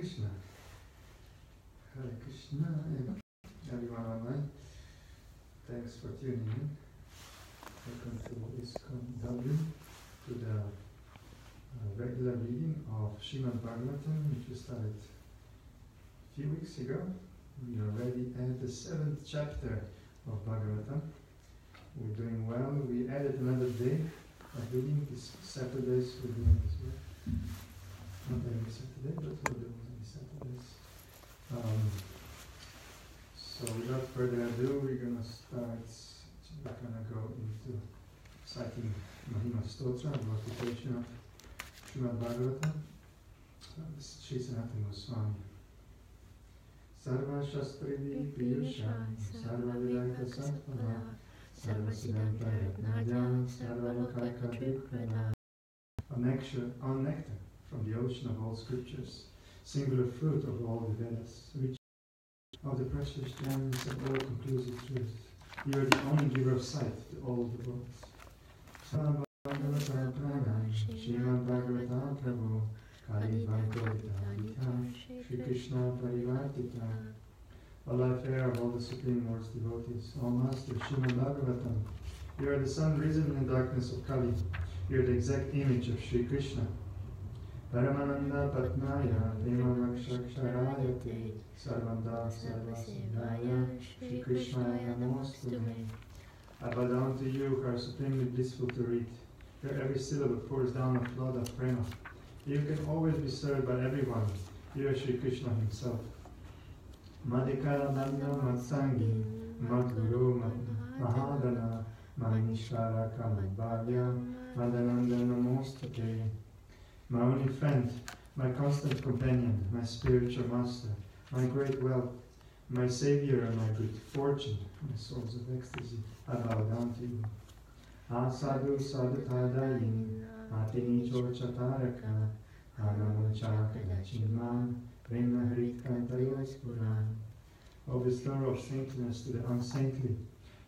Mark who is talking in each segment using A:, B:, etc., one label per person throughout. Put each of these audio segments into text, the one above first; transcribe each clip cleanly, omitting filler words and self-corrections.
A: Krishna. Hare Krishna, everyone online. Thanks for tuning in. Welcome to ISKCON Dublin, to the regular reading of Srimad Bhagavatam, which we started a few weeks ago. We are already at the 7th chapter of Bhagavatam. We're doing well. We added another day of reading. This Saturdays we're doing as well. Not every Saturday, but we'll do every Saturdays. So without further ado, we're going to start. We're going to go into citing Mahima Stotra, the recitation of Srimad Bhagavatam. This is Sri Sanatana Goswami. Sarva Shastrivi Piyusha, Sarva Vidaita Sattvala, Sarva Siddhanta Ratnadya, Sarva Lokaika Viprada. A nectar from the ocean of all scriptures, singular fruit of all the Vedas, rich of the precious gems of all conclusive truth. You are the only giver of sight to all the worlds. Srimad Bhagavatam Pranam, Srimad Bhagavatam Prabhu, Kali Vagodita, Shri Krishna Parivartita. O life air of all the Supreme Lord's devotees, O Master Srimad Bhagavatam, you are the sun risen in the darkness of Kali. You are the exact image of Shri Krishna. Paramananda Patnaya, Premavakshaksharayate, Sarvanda Sarvasindhaya, Shri Krishnaya Namostume. I bow down to you who are supremely blissful to read. Your every syllable pours down a flood of prema. You can always be served by everyone. You are Shri Krishna himself. Madhikara Nanda Matsangi, Madguru Mahadana, Manishara Kamadbhavya, Madananda Namostate. My only friend, my constant companion, my spiritual master, my great wealth, my savior and my good fortune, my source of ecstasy, I bow down to you. Asadu sadhatadayin, atini chochataraka, agamochakadachimman, premahritkantayospuran. O bestower of saintliness to the unsaintly,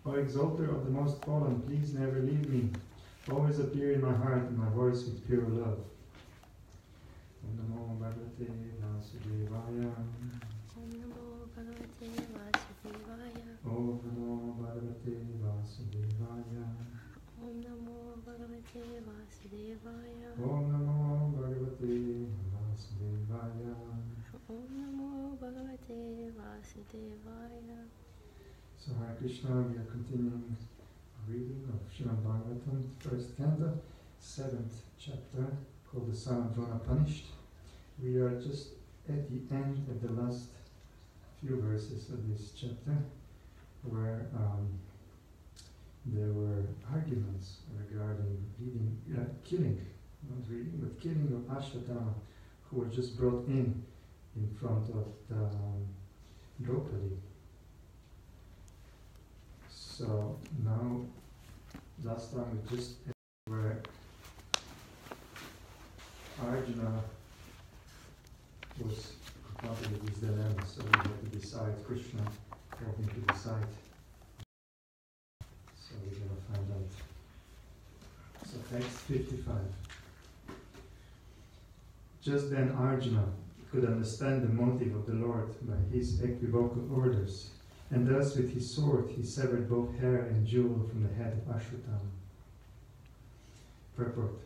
A: O exalter of the most fallen, please never leave me. Always appear in my heart and my voice with pure love. Om Namo Bhagavate Vasudevaya.
B: Om Namo Bhagavate Vasudevaya.
A: Om Namo Bhagavate Vasudevaya.
B: Om Namo Bhagavate Vasudevaya.
A: Om Namo Bhagavate Vasudevaya.
B: Om Namo Bhagavate Vasudevaya.
A: So Hare Krishna, we are continuing reading of Srimad Bhagavatam, first canto, 7th chapter, called the Son of Drona Punished. We are just at the end of the last few verses of this chapter, where there were arguments regarding killing, not reading, but killing of Ashwatthama, who was just brought in front of the Draupadi. So now, last time we just where Arjuna was confronted with this dilemma, so we had to decide, Krishna helped him to decide. So we're going to find out. So text 55. Just then Arjuna could understand the motive of the Lord by his equivocal orders, and thus with his sword he severed both hair and jewel from the head of Ashwatthama. Purport.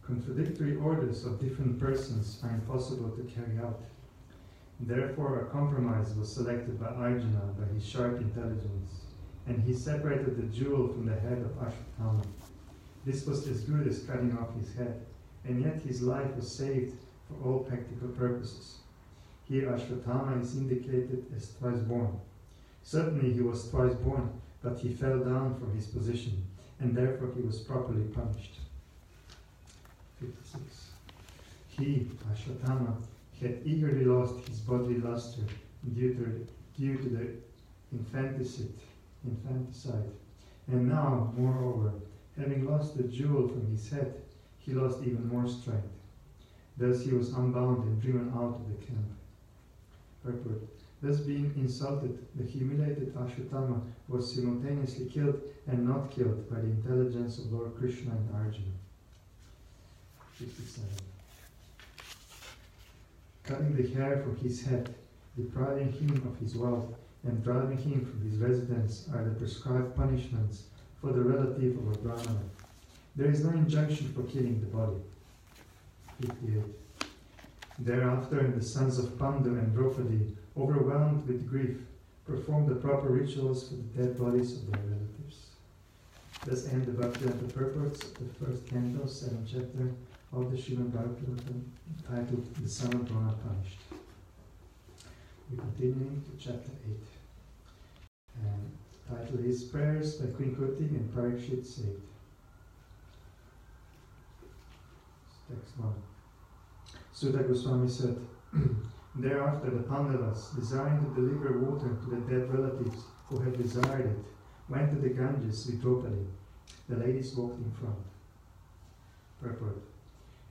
A: Contradictory orders of different persons are impossible to carry out. Therefore, a compromise was selected by Arjuna by his sharp intelligence, and he separated the jewel from the head of Ashwatthama. This was as good as cutting off his head, and yet his life was saved for all practical purposes. Here Ashwatthama is indicated as twice born. Certainly he was twice born, but he fell down from his position, and therefore he was properly punished. 56. He, Ashwatthama, had eagerly lost his bodily luster due to the infanticide, and now, moreover, having lost the jewel from his head, he lost even more strength. Thus he was unbound and driven out of the camp. Purport. Thus being insulted, the humiliated Ashwatthama was simultaneously killed and not killed by the intelligence of Lord Krishna and Arjuna. 57. cutting the hair from his head, depriving him of his wealth, and driving him from his residence are the prescribed punishments for the relative of a Brahmana. There is no injunction for killing the body. 58. Thereafter, the sons of Pandu and Draupadi, overwhelmed with grief, performed the proper rituals for the dead bodies of their relatives. Thus end the Bhagavatam purports of the first canto, 7th chapter of the Srimad Bhagavatam, titled The Son of Drona Punished. We're continuing to chapter 8. And the title is Prayers by Queen Kuti and Parikshit Saved. Text 1. Sutta Goswami said, Thereafter the Pandavas, desiring to deliver water to the dead relatives who had desired it, went to the Ganges with Draupadi. The ladies walked in front. Purport.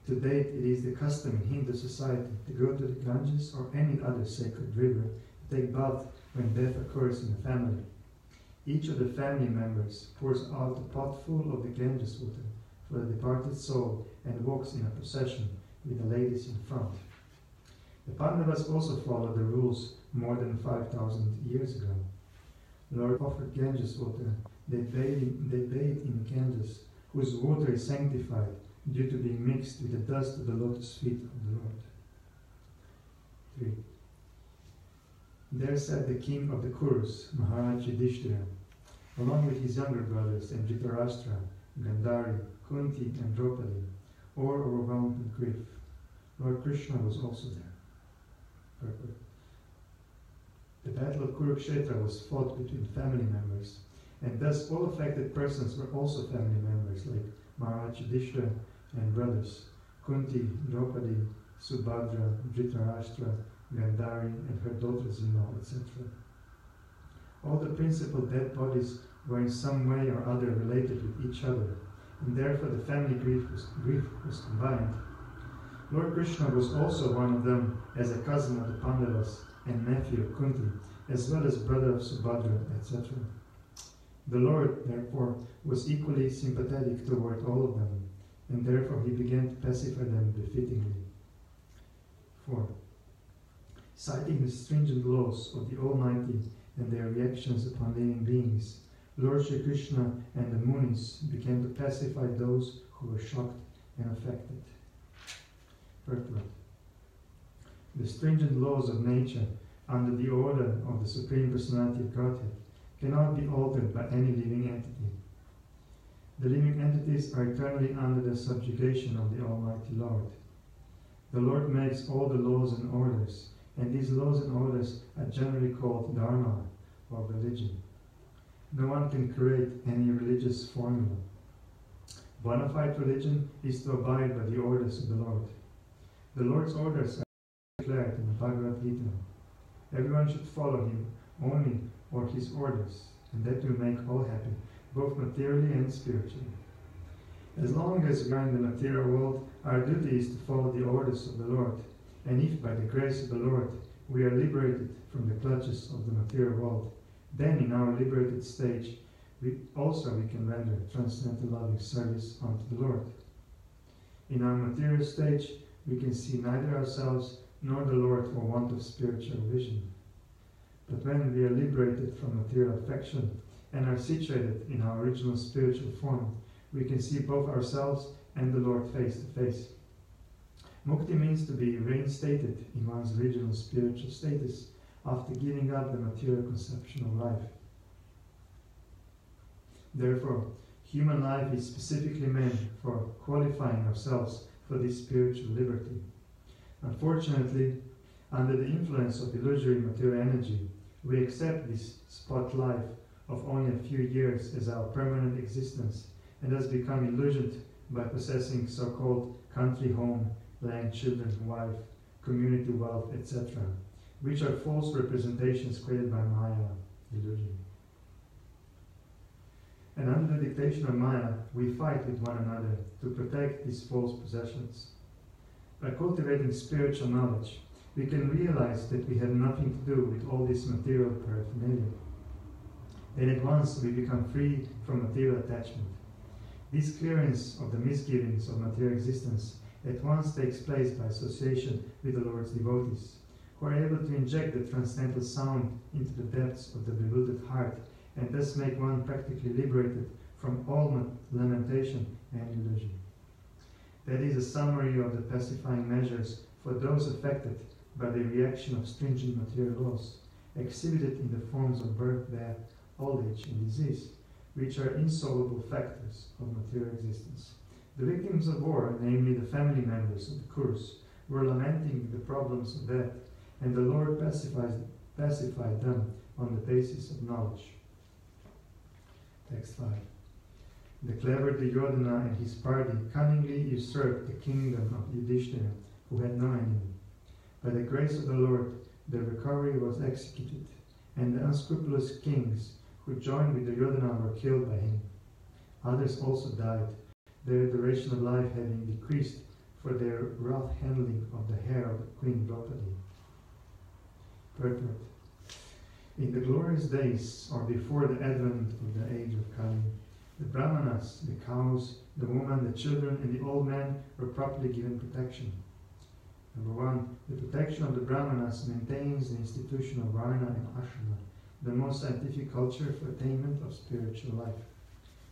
A: To date, it is the custom in Hindu society to go to the Ganges or any other sacred river to take bath when death occurs in a family. Each of the family members pours out a pot full of the Ganges water for the departed soul and walks in a procession with the ladies in front. The Pandavas also followed the rules more than 5,000 years ago. Lord offered Ganges water. They bathe in Ganges, whose water is sanctified due to being mixed with the dust of the lotus feet of the Lord. 3. There sat the king of the Kurus, Maharaj Yudhishthira, along with his younger brothers and Dhritarashtra, Gandhari, Kunti, and Draupadi, all overwhelmed with grief. Lord Krishna was also there. Purport. The battle of Kurukshetra was fought between family members, and thus all affected persons were also family members, like Maharaj Yudhishthira and brothers, Kunti, Draupadi, Subhadra, Dhritarashtra, Gandhari, and her daughters-in-law, etc. All the principal dead bodies were in some way or other related with each other, and therefore the family grief was combined. Lord Krishna was also one of them as a cousin of the Pandavas and nephew of Kunti, as well as brother of Subhadra, etc. The Lord, therefore, was equally sympathetic toward all of them, and therefore he began to pacify them befittingly. 4. Citing the stringent laws of the Almighty and their reactions upon living beings, Lord Shri Krishna and the Munis began to pacify those who were shocked and affected. Purport. The stringent laws of nature, under the order of the Supreme Personality of Godhead, cannot be altered by any living entity. The living entities are eternally under the subjugation of the Almighty Lord. The Lord makes all the laws and orders, and these laws and orders are generally called dharma, or religion. No one can create any religious formula. Bona fide religion is to abide by the orders of the Lord. The Lord's orders are declared in the Bhagavad Gita. Everyone should follow him only or his orders, and that will make all happy, both materially and spiritually. As long as we are in the material world, our duty is to follow the orders of the Lord, and if by the grace of the Lord we are liberated from the clutches of the material world, then in our liberated stage we can render transcendental loving service unto the Lord. In our material stage, we can see neither ourselves nor the Lord for want of spiritual vision. But when we are liberated from material affection and are situated in our original spiritual form, we can see both ourselves and the Lord face to face. Mukti means to be reinstated in one's original spiritual status after giving up the material conception of life. Therefore, human life is specifically meant for qualifying ourselves for this spiritual liberty. Unfortunately, under the influence of illusory material energy, we accept this spot life of only a few years as our permanent existence, and thus become illusioned by possessing so-called country home, land, children, wife, community wealth, etc., which are false representations created by Maya, illusion. And under the dictation of Maya, we fight with one another to protect these false possessions. By cultivating spiritual knowledge, we can realize that we have nothing to do with all this material paraphernalia. Then at once we become free from material attachment. This clearance of the misgivings of material existence at once takes place by association with the Lord's devotees, who are able to inject the transcendental sound into the depths of the bewildered heart and thus make one practically liberated from all lamentation and illusion. That is a summary of the pacifying measures for those affected by the reaction of stringent material laws, exhibited in the forms of birth, death, old age, and disease, which are insoluble factors of material existence. The victims of war, namely the family members of the Kurus, were lamenting the problems of death, and the Lord pacified them on the basis of knowledge. Text 5. The clever Duryodhana and his party cunningly usurped the kingdom of Yudhishthira, who had no enemy. By the grace of the Lord, the recovery was executed, and the unscrupulous kings who joined with Duryodhana were killed by him. Others also died, their duration of life having decreased for their rough handling of the hair of Queen Draupadi. Purport. In the glorious days, or before the advent of the age of Kali, the Brahmanas, the cows, the women, the children, and the old men were properly given protection. Number 1, the protection of the Brahmanas maintains the institution of Varna and Ashrama, the most scientific culture for attainment of spiritual life.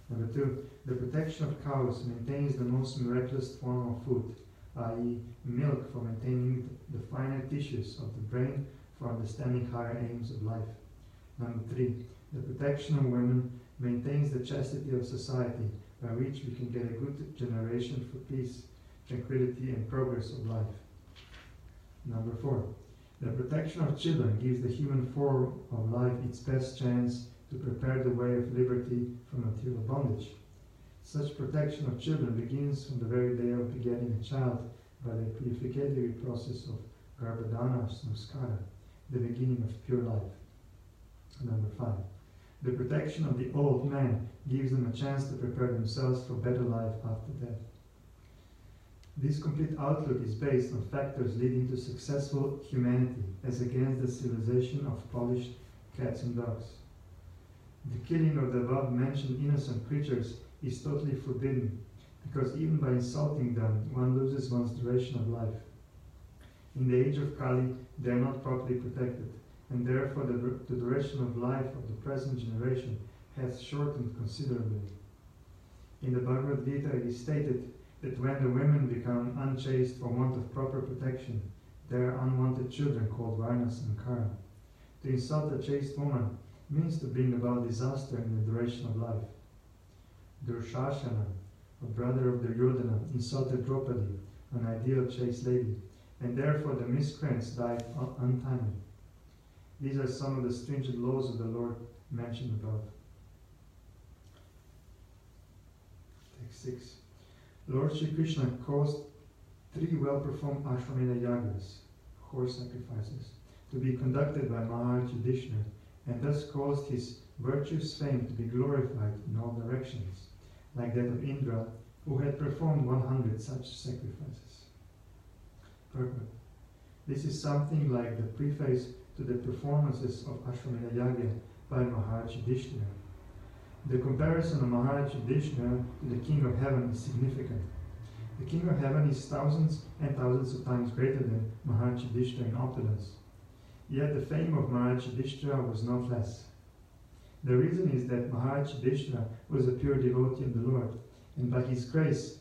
A: Number 2, the protection of cows maintains the most miraculous form of food, i.e. milk for maintaining the finer tissues of the brain for understanding higher aims of life. Number 3, the protection of women maintains the chastity of society, by which we can get a good generation for peace, tranquility, and progress of life. Number 4, the protection of children gives the human form of life its best chance to prepare the way of liberty from material bondage. Such protection of children begins from the very day of begetting a child by the purificatory process of Garbhadana Samskara, the beginning of pure life. Number 5, the protection of the old man gives them a chance to prepare themselves for better life after death. This complete outlook is based on factors leading to successful humanity as against the civilization of polished cats and dogs. The killing of the above-mentioned innocent creatures is totally forbidden, because even by insulting them, one loses one's duration of life. In the age of Kali, they are not properly protected, and therefore the duration of life of the present generation has shortened considerably. In the Bhagavad Gita, it is stated that when the women become unchaste for want of proper protection, they are unwanted children called Varnas and Kara. To insult a chaste woman means to bring about disaster in the duration of life. Dursashana, a brother of Duryodhana, insulted Draupadi, an ideal chaste lady, and therefore the miscreants died untimely. These are some of the stringent laws of the Lord mentioned above. Text 6. Lord Sri Krishna caused 3 well-performed Ashwamedha yagas, horse sacrifices, to be conducted by Maharaj Yudhishthira, and thus caused his virtuous fame to be glorified in all directions, like that of Indra, who had performed 100 such sacrifices. Purport. This is something like the preface to the performances of Ashwamedha Yaga by Maharaj Yudhishthira. The comparison of Maharaj Yudhishthira to the King of Heaven is significant. The King of Heaven is thousands and thousands of times greater than Maharaj Yudhishthira in opulence. Yet the fame of Maharaj Yudhishthira was not less. The reason is that Maharaj Yudhishthira was a pure devotee of the Lord, and by his grace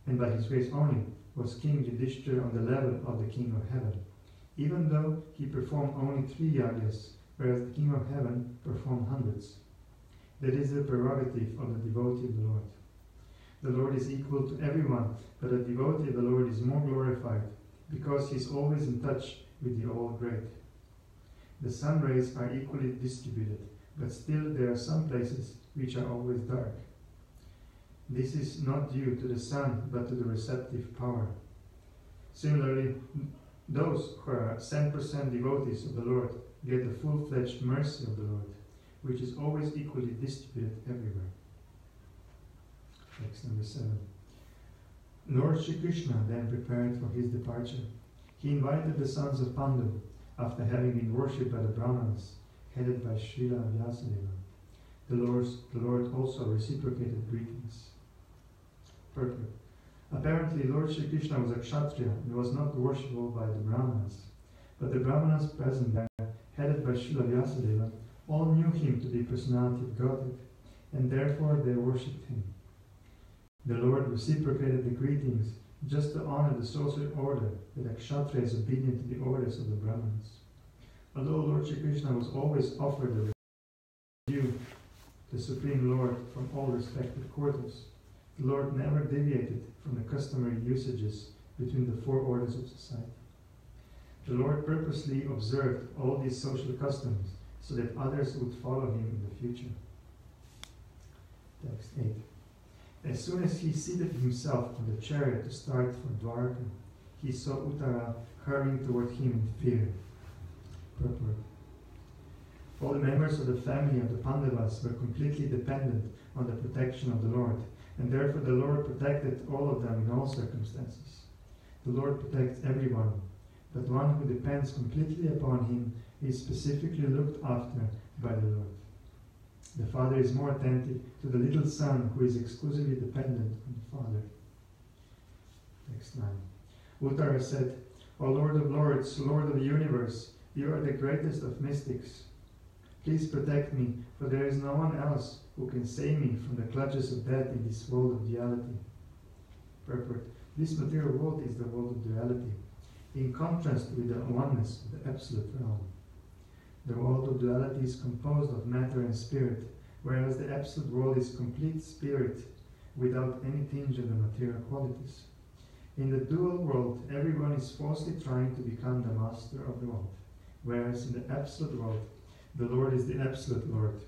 A: only, was King Yudhishthira on the level of the King of Heaven, even though he performed only 3 yagas, whereas the King of Heaven performed hundreds. That is the prerogative of the devotee of the Lord. The Lord is equal to everyone, but the devotee of the Lord is more glorified, because he is always in touch with the All-Great. The sun rays are equally distributed, but still there are some places which are always dark. This is not due to the sun, but to the receptive power. Similarly, those who are 100% devotees of the Lord get the full-fledged mercy of the Lord, which is always equally distributed everywhere. Text number 7. Lord Sri Krishna then prepared for his departure. He invited the sons of Pandu, after having been worshipped by the Brahmanas, headed by Srila Vyasadeva. The Lord also reciprocated greetings. Purport. Apparently, Lord Sri Krishna was a Kshatriya and was not worshipable by the Brahmanas. But the Brahmanas present there, headed by Srila Vyasadeva, all knew him to be personality of Godhead, and therefore they worshipped him. The Lord reciprocated the greetings just to honor the social order that a Kshatriya is obedient to the orders of the Brahmanas. Although Lord Sri Krishna was always offered a view, the Supreme Lord, from all respective quarters, the Lord never deviated from the customary usages between the four orders of society. The Lord purposely observed all these social customs so that others would follow him in the future. Text 8. As soon as he seated himself on the chariot to start for Dwarka, he saw Uttara hurrying toward him in fear. Purport. All the members of the family of the Pandavas were completely dependent on the protection of the Lord, and therefore the Lord protected all of them in all circumstances. The Lord protects everyone, but one who depends completely upon him is specifically looked after by the Lord. The father is more attentive to the little son who is exclusively dependent on the father. Text 9. Uttara said, O Lord of Lords, Lord of the universe, you are the greatest of mystics. Please protect me, for there is no one else who can save me from the clutches of death in this world of duality. Purport. This material world is the world of duality, in contrast with the oneness of the absolute realm. The world of duality is composed of matter and spirit, whereas the absolute world is complete spirit without any tinge of the material qualities. In the dual world, everyone is falsely trying to become the master of the world, whereas in the absolute world, the Lord is the absolute Lord,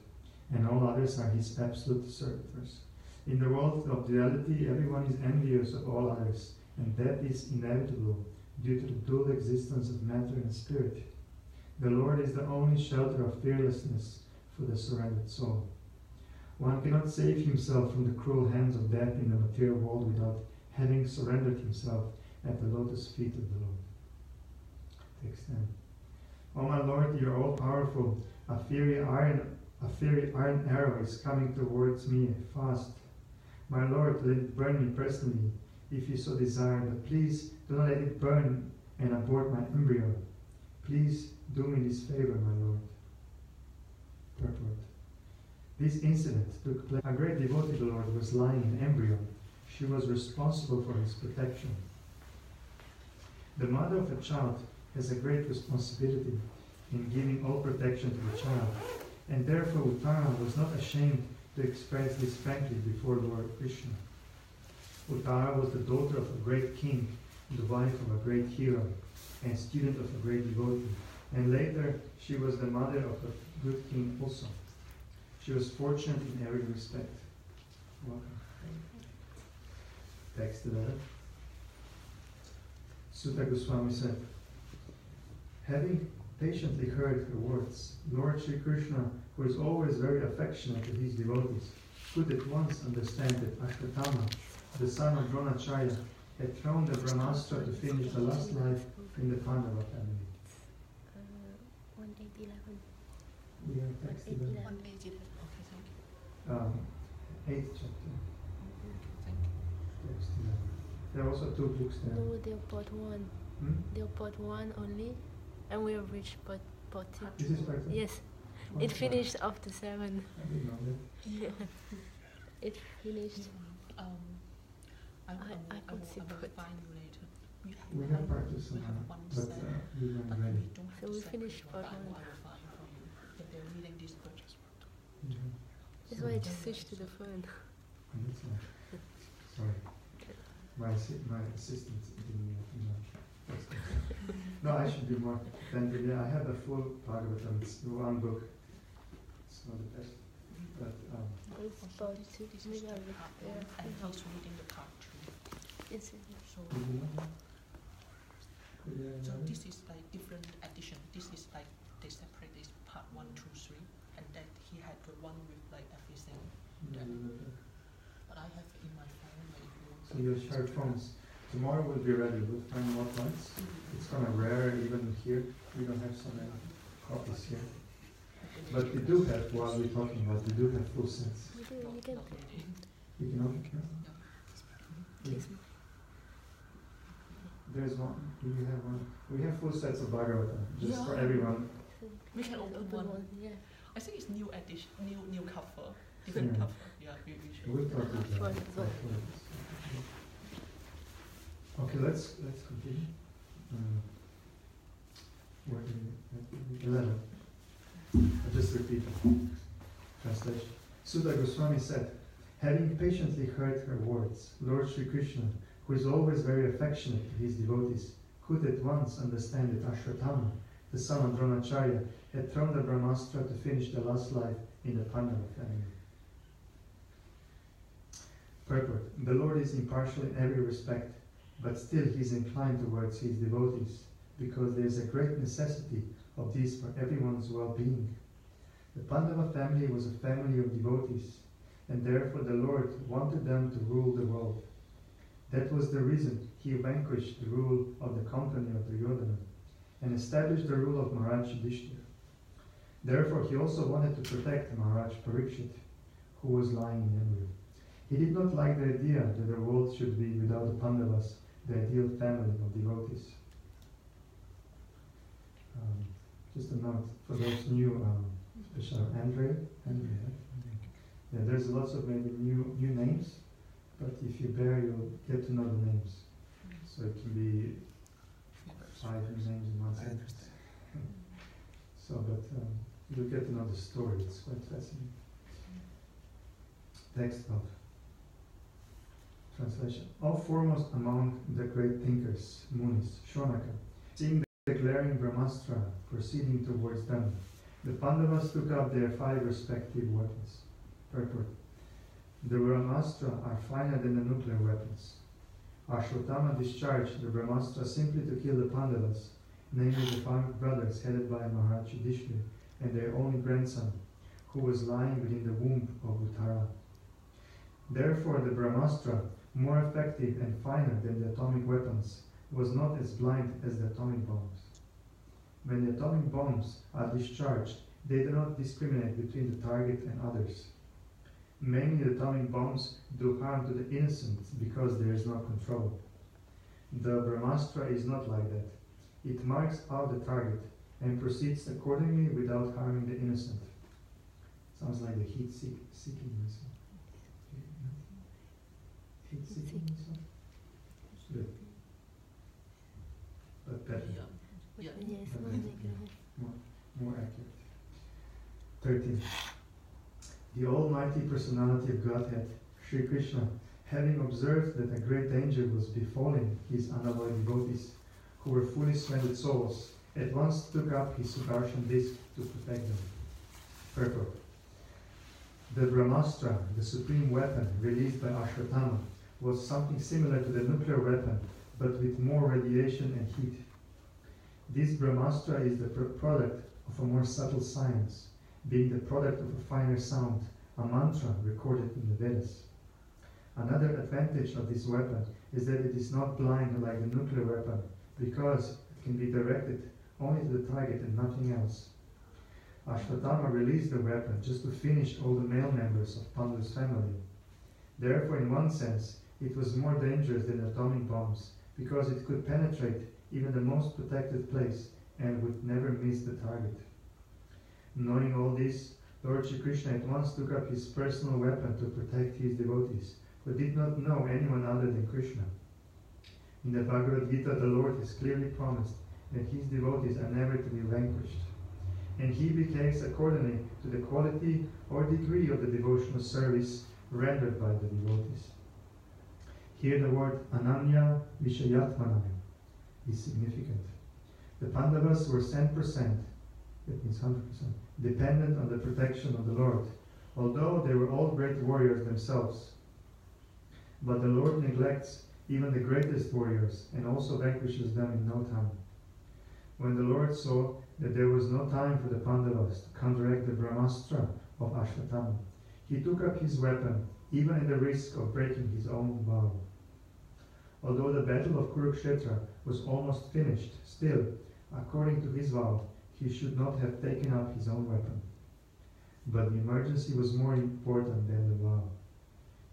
A: and all others are his absolute servitors. In the world of duality, everyone is envious of all others, and that is inevitable due to the dual existence of matter and spirit. The Lord is the only shelter of fearlessness for the surrendered soul. One cannot save himself from the cruel hands of death in the material world without having surrendered himself at the lotus feet of the Lord. Text 10. O my Lord, you are all powerful. A fiery iron arrow is coming towards me fast. My Lord, let it burn me personally, if you so desire, but please do not let it burn and abort my embryo. Please do me this favor, my Lord. Purport. This incident took place. A great devotee of the Lord was lying in embryo. She was responsible for his protection. The mother of a child has a great responsibility in giving all protection to the child, and therefore Uttara was not ashamed to express this frankly before Lord Krishna. Uttara was the daughter of a great king, the wife of a great hero, and student of a great devotee, and later she was the mother of a good king also. She was fortunate in every respect. Welcome. Text 11. Sutta Goswami said, having patiently heard her words, Lord Sri Krishna, who is always very affectionate to his devotees, could at once understand that Ashwatthama, the son of Dronacharya, had thrown the Brahmastra to finish the last life in the Pandava family.
B: 1:11.
A: We are text 11.
C: 1:11. Okay, thank you.
A: 8th chapter.
C: Thank you.
A: Text 11. There are also two books there.
B: No, they're part 1. They're part 1 only, and we have reached part 2.
A: Is this part 2?
B: Yes,
A: Oh,
B: it finished after 7.
A: I didn't know that.
B: It finished.
C: I will
B: see
C: find you later.
A: We have part 2 somehow,
C: one
A: but
C: set,
A: we weren't
C: but
A: ready.
C: we don't have
B: So
C: to
B: we
C: separate,
B: finished
C: but
B: part
C: I
B: 1.
C: will find for you. But they're reading this book as well.
B: That's why I just switched to the phone.
A: Sorry. My assistant didn't know too much. That's good. No, I should be more attentive. Yeah, I have a full Bhagavatam. It's one book. It's not the best. But
B: It's part 2.
C: This is
B: Maybe
C: the
B: I'll look
C: part
B: there.
C: 1, and he's reading the part 2.
B: It's
C: So,
A: did you know that? Did you
C: so
A: know that?
C: this is like different edition. This is like they separate this part 1, 2, 3, and then he had the one with like everything.
A: Yeah, you know that.
C: But I have in my phone. Like if you want
A: So your share phones. Tomorrow we'll be ready. We'll find more points. It's kind of rare even here. We don't have so many copies here. But we do have, while we're talking about, we do have full sets.
B: You can.
C: Not really.
A: You can open it.
B: Yes.
A: There's one. Do we have one? We have full sets of Bhagavatam, just
C: Yeah.
A: for everyone.
C: We can open one.
B: Yeah.
C: I think it's new edition, new cover, different
A: Yeah.
C: cover. Yeah, we should.
A: We'll talk about
B: For
A: that.
B: the-
A: Okay, let's continue. Where do we? 11. I'll just repeat translation. Sudha Goswami said, having patiently heard her words, Lord Sri Krishna, who is always very affectionate to his devotees, could at once understand that Ashwatthama, the son of Dronacharya, had thrown the Brahmastra to finish the last life in the Pandava family. Purport. The Lord is impartial in every respect, but still he is inclined towards his devotees, because there is a great necessity of this for everyone's well-being. The Pandava family was a family of devotees, and therefore the Lord wanted them to rule the world. That was the reason he vanquished the rule of the company of Duryodhana and established the rule of Maharaj Yudhishthira. Therefore he also wanted to protect Maharaj Parikshit, who was lying in embryo. He did not like the idea that the world should be, without the Pandavas, the ideal family of devotees. Just a note for those new, especially Andrea. Yeah, there's lots of maybe new names, but if you bear, you'll get to know the names. So it can be 5 new names in one sentence. So, but you'll get to know the story. It's quite fascinating. Text of translation. All foremost among the great thinkers, Munis, Shonaka, seeing the glaring Brahmastra proceeding towards them, the Pandavas took up their 5 respective weapons. Purport. The Brahmastra are finer than the nuclear weapons. Ashwatthama discharged the Brahmastra simply to kill the Pandavas, namely the 5 brothers headed by Maharaj Yudhishthira and their only grandson, who was lying within the womb of Uttara. Therefore the Brahmastra, more effective and finer than the atomic weapons, was not as blind as the atomic bombs. When the atomic bombs are discharged, they do not discriminate between the target and others. Mainly the atomic bombs do harm to the innocent because there is no control. The Brahmastra is not like that. It marks out the target and proceeds accordingly without harming the innocent. Sounds like the heat-seeking missile. Heat-seeking missile? Good. But better.
C: Yeah.
B: Yes,
A: More accurate. 13. The Almighty Personality of Godhead, Sri Krishna, having observed that a great danger was befalling his unalloyed devotees, who were fully splendid souls, at once took up his Sudarshan disc to protect them. Purport. The Brahmastra, the supreme weapon released by Ashwatthama, was something similar to the nuclear weapon, but with more radiation and heat. This Brahmastra is the product of a more subtle science, being the product of a finer sound, a mantra recorded in the Vedas. Another advantage of this weapon is that it is not blind like the nuclear weapon, because it can be directed only to the target and nothing else. Ashwatthama released the weapon just to finish all the male members of Pandu's family. Therefore, in one sense, it was more dangerous than atomic bombs, because it could penetrate even the most protected place and would never miss the target. Knowing all this, Lord Shri Krishna at once took up his personal weapon to protect his devotees, who did not know anyone other than Krishna. In the Bhagavad Gita, the Lord has clearly promised that his devotees are never to be vanquished, and he behaves accordingly to the quality or degree of the devotional service rendered by the devotees. Here the word Ananya Vishayatmanaya is significant. The Pandavas were 100%, that means 100%, dependent on the protection of the Lord, although they were all great warriors themselves. But the Lord neglects even the greatest warriors and also vanquishes them in no time. When the Lord saw that there was no time for the Pandavas to counteract the Brahmastra of Ashwatthama, he took up his weapon, even at the risk of breaking his own vow. Although the battle of Kurukshetra was almost finished, still, according to his vow, he should not have taken up his own weapon. But the emergency was more important than the vow.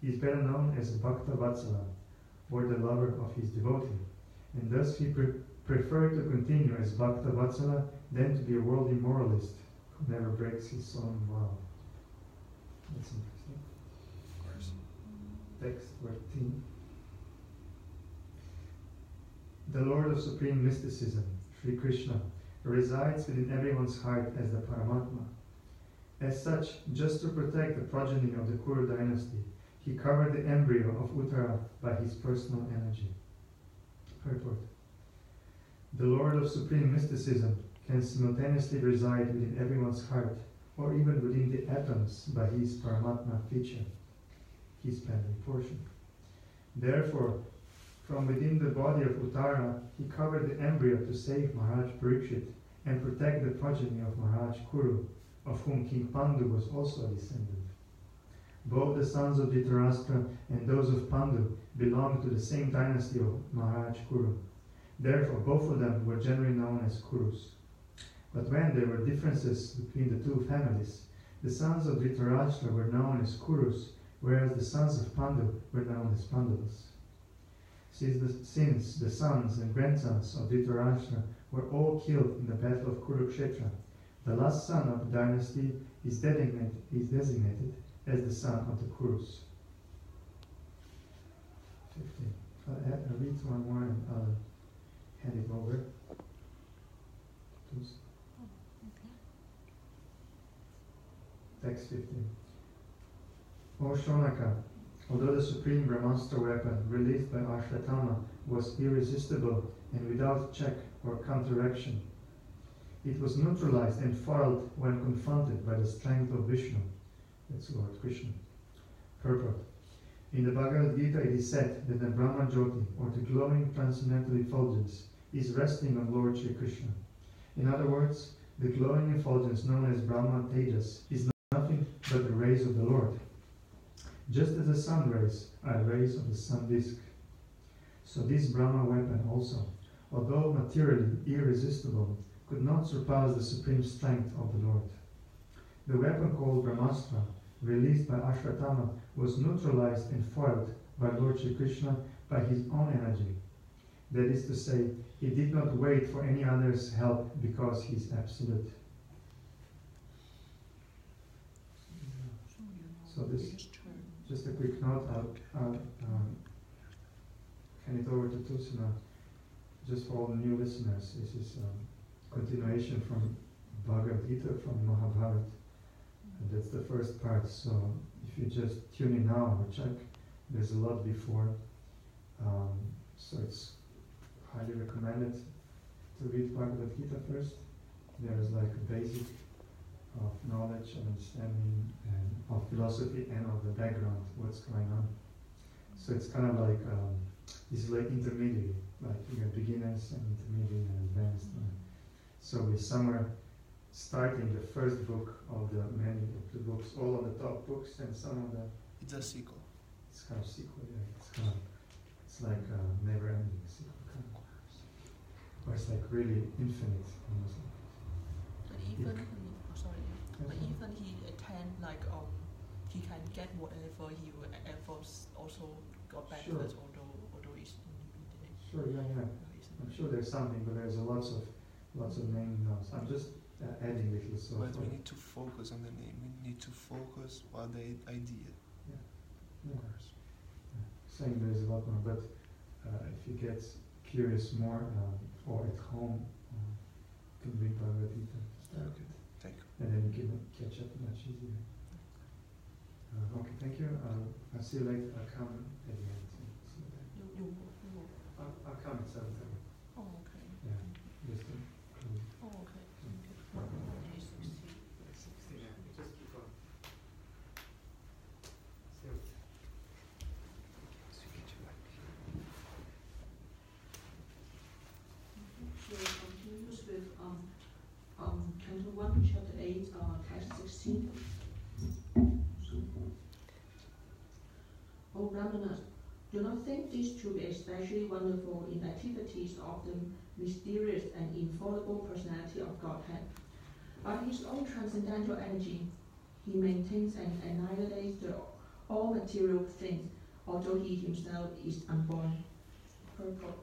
A: He is better known as Bhakta Vatsala, or the lover of his devotee, and thus he preferred to continue as Bhakta Vatsala than to be a worldly moralist who never breaks his own vow. That's interesting.
D: Of course.
A: Text 14. The Lord of Supreme Mysticism, Sri Krishna, resides within everyone's heart as the Paramatma. As such, just to protect the progeny of the Kuru dynasty, he covered the embryo of Uttara by his personal energy. Purport. The Lord of Supreme Mysticism can simultaneously reside within everyone's heart, or even within the atoms by his Paramatma feature, his plenary portion. Therefore, from within the body of Uttara, he covered the embryo to save Maharaj Parikshit and protect the progeny of Maharaj Kuru, of whom King Pandu was also a descendant. Both the sons of Dhritarashtra and those of Pandu belonged to the same dynasty of Maharaj Kuru. Therefore, both of them were generally known as Kurus. But when there were differences between the two families, the sons of Dhritarashtra were known as Kurus, whereas the sons of Pandu were known as Pandavas. Since the sons and grandsons of Dhritarashtra were all killed in the battle of Kurukshetra, the last son of the dynasty is designated as the son of the Kurus. 15. I'll read one more and I'll hand it over. Text 15. O Shonaka, although the supreme Brahmastra weapon released by Ashwatthama was irresistible and without check or counteraction, it was neutralized and foiled when confronted by the strength of Vishnu. That's Lord Krishna. Purport. In the Bhagavad Gita it is said that the Brahma Jyoti, or the glowing transcendental effulgence, is resting on Lord Shri Krishna. In other words, the glowing effulgence known as Brahma Tejas is nothing but the rays of the Lord. Just as the sun rays are rays of the sun disk. So this Brahma weapon also, although materially irresistible, could not surpass the supreme strength of the Lord. The weapon called Brahmastra, released by Ashwatthama, was neutralized and foiled by Lord Shri Krishna by his own energy. That is to say, he did not wait for any other's help because he is absolute. So this, just a quick note, I'll hand it over to Tusina. Just for all the new listeners, this is continuation from Bhagavad Gita from Mahabharata. And that's the first part, so if you just tune in now or check, there's a lot before. So it's highly recommended to read Bhagavad Gita first. There's like a basic of knowledge, of understanding, and of philosophy, and of the background, what's going on. So it's kind of like, this is like intermediate, like you got beginners and intermediate and advanced. So we're somewhere starting the first book of the many of the books, all of the top books, and some of the...
D: It's a sequel.
A: It's kind of sequel, yeah. It's like a never-ending sequel, kind of. Or it's like really infinite, almost.
C: But even he attend like he can get whatever he will ever also got benefits, sure. although it's in
A: sure, yeah. I'm sure there's something, but there's lots of name notes. I'm just adding little so.
D: But we need to focus on the name. We need to focus on the idea.
A: Yeah. Of course. Yeah. Saying there's a lot more, but if you get curious more or at home, you can read Bhagavad Gita.
D: Okay. Thank you.
A: And then you can catch up much easier. Okay, thank you. I'll see you later. I'll come at the end. I'll come at 7:30.
C: Oh, okay.
A: Yeah. Just
C: oh, okay.
A: Okay. 16. Yeah. Just keep on. Still.
E: So continues with Canto 1, Chapter 8, Text 16. O Brahmanas, do not think this to be especially wonderful in activities of the mysterious and infallible personality of Godhead. By his own transcendental energy, he maintains and annihilates all material things, although he himself is unborn. Purport.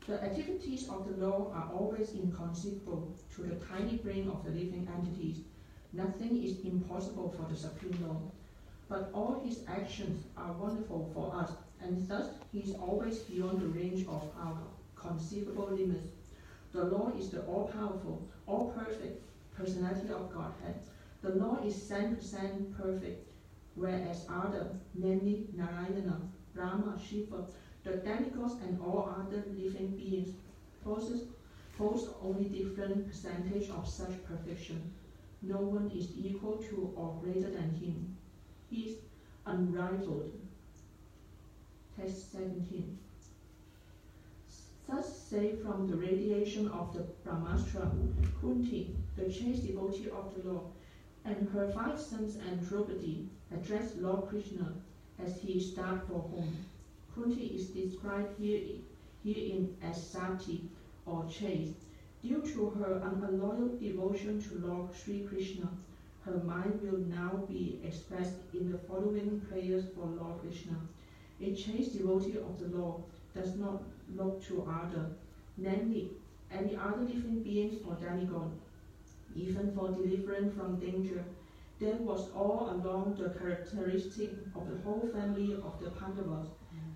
E: The activities of the law are always inconceivable to the tiny brain of the living entities. Nothing is impossible for the Supreme Law, but all his actions are wonderful for us, and thus he is always beyond the range of our conceivable limits. The law is the all-powerful, all-perfect personality of Godhead. The law is 100% perfect, whereas other, namely Narayana, Brahma, Shiva, the demigods and all other living beings, boast only different percentage of such perfection. No one is equal to or greater than him. He is unrivaled. Text 17. Thus say from the radiation of the Brahmastra, Kunti, the chaste devotee of the Lord, and her 5 sons and Draupadi addressed Lord Krishna as he started for home. Kunti is described herein as Sati or chaste. Due to her unalloyed devotion to Lord Sri Krishna, her mind will now be expressed in the following prayers for Lord Krishna. A chaste devotee of the Lord does not look to other, namely any other living beings or demigod, even for deliverance from danger. There was all along the characteristic of the whole family of the Pandavas.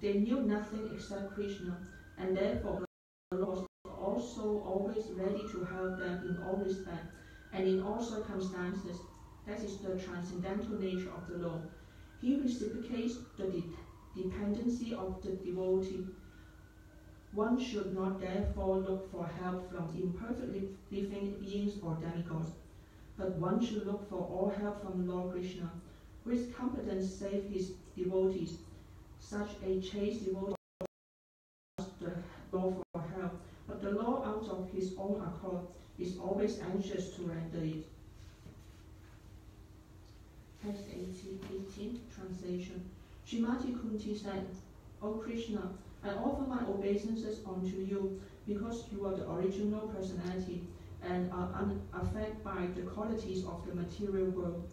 E: They knew nothing except Krishna, and therefore the Lord was also always ready to help them in all respects and in all circumstances. That is the transcendental nature of the Lord. He reciprocates the dependency of the devotee. One should not therefore look for help from imperfectly living beings or demigods, but one should look for all help from Lord Krishna, with competence save his devotees. Such a chaste devotee asks the Lord for help, but the Lord out of his own accord is always anxious to render it. Text 18, translation. Srimati Kunti said, O Krishna, I offer my obeisances unto you because you are the original personality and are unaffected by the qualities of the material world.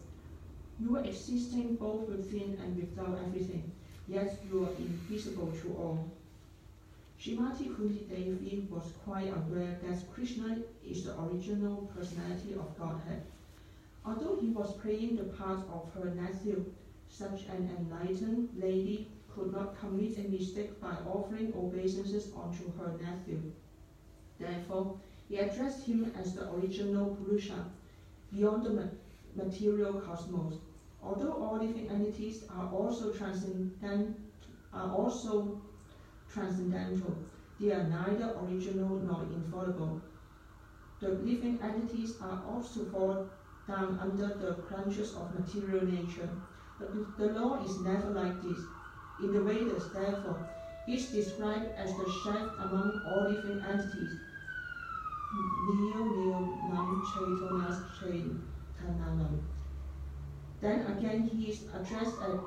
E: You are existing both within and without everything, yet you are invisible to all. Srimati Kunti Devi was quite aware that Krishna is the original personality of Godhead. Although he was playing the part of her nephew, such an enlightened lady could not commit a mistake by offering obeisances unto her nephew. Therefore, he addressed him as the original Purusha, beyond the material cosmos. Although all living entities are also transcendental, they are neither original nor infallible. The living entities are also fall down under the clutches of material nature. But the law is never like this. In the Vedas, therefore, he is described as the chef among all living entities. Neo nam chaitonas chaitananam. Then again he is addressed as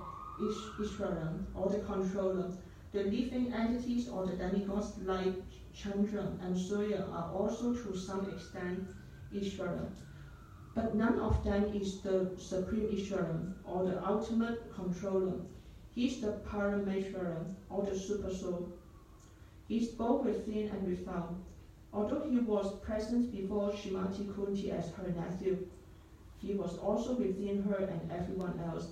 E: Ishvara, or the controller. The living entities or the demigods like Chandra and Surya are also to some extent Ishvara. But none of them is the supreme Ishvara, or the ultimate controller. He is the Parameshvara, or the super soul. He is both within and without. Although he was present before Srimati Kunti as her nephew, he was also within her and everyone else.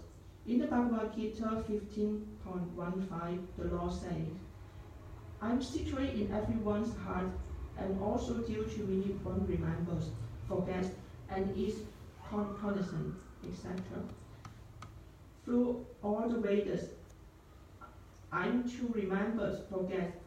E: In the Bhagavad Gita 15.15, the Lord says, I am situated in everyone's heart, and also due to me one remembers, forgets, and is cognizant, etc. Through all the Vedas, I'm to remember, forget.